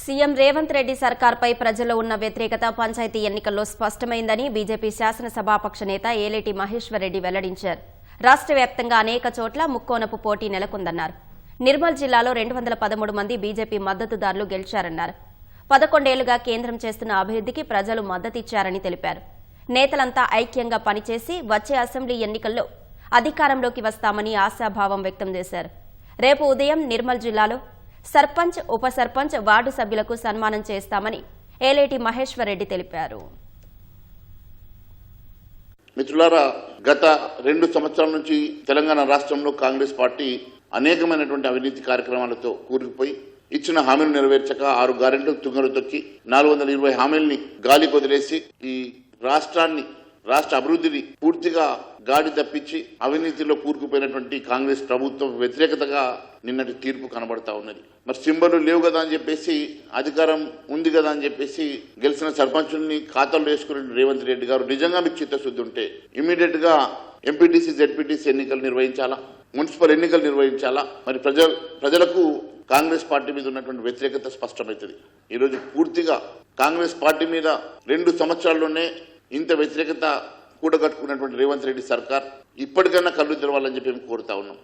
CM Revanth Reddy సర్కార్పై ప్రజల్లో ఉన్న వ్యతిరేకత పంచాయతీ ఎన్నికల్లో స్పష్టమైందని బీజేపీ శాసనసభాపక్ష నేత ఏలేటి మహేశ్వర్ రెడ్డి వెల్లడించారు. రాష్ట్ర వ్యాప్తంగా అనేక చోట్ల ముక్కోనపు పోటీ నెలకొందన్నారు. నిర్మల్ జిల్లాలో 213 మంది బీజేపీ మద్దతుదారులు గెలిచారన్నారు. 11 ఏళ్లుగా కేంద్రం చేస్తున్న అభివృద్ధికి ప్రజలు మద్దతిచ్చారని తెలిపారు. నేతలంతా ఐక్యంగా పనిచేసి వచ్చే అసెంబ్లీ ఎన్నికల్లో అధికారంలోకి వస్తామని ఆశాభావం వ్యక్తం చేశారు. రేపు ఉదయం నిర్మల్ జిల్లాలో సర్పంచ్, ఉప సర్పంచ్, వార్డు సభ్యులకు సన్మానం చేస్తామని ఏలేటి మహేశ్వర్ రెడ్డి తెలిపారు. మిత్రులారా, గత 2 సంవత్సరాల నుంచి తెలంగాణ రాష్ట్రంలో కాంగ్రెస్ పార్టీ అనేకమైనటువంటి అవినీతి కార్యక్రమాలతో కూరుకుపోయి ఇచ్చిన హామీలు నెరవేర్చక 6 గ్యారెంటీలు తుంగలు తొక్కి 420 హామీల్ని గాలి కొదిలేసి ఈ రాష్ట్ర అభివృద్ధిని పూర్తిగా గాడి తప్పించి అవినీతిలో కూరుకుపోయినటువంటి కాంగ్రెస్ ప్రభుత్వం వ్యతిరేకతగా నిన్నటి తీర్పు కనబడతా ఉన్నది. మరి సింబర్లు లేవు కదా అని చెప్పేసి, అధికారం ఉంది కదా అని చెప్పేసి గెలిచిన సర్పంచుల్ని ఖాతాలో వేసుకున్న రేవంత్ రెడ్డి గారు నిజంగా మీకు చిత్తశుద్ధి ఉంటే ఇమీడియట్ గా ఎంపీటీసీ, జెడ్పీటీసీ ఎన్నికలు నిర్వహించాలా, మున్సిపల్ ఎన్నికలు నిర్వహించాలా. మరి ప్రజలకు కాంగ్రెస్ పార్టీ మీద ఉన్నటువంటి వ్యతిరేకత స్పష్టమవుతుంది. ఈరోజు పూర్తిగా కాంగ్రెస్ పార్టీ మీద 2 సంవత్సరాల్లోనే ఇంత వ్యతిరేకత కూడగట్టుకున్నటువంటి రేవంత్ రెడ్డి సర్కార్ ఇప్పటికైనా కళ్ళు తెరవాలని చెప్పి మేము కోరుతా ఉన్నాం.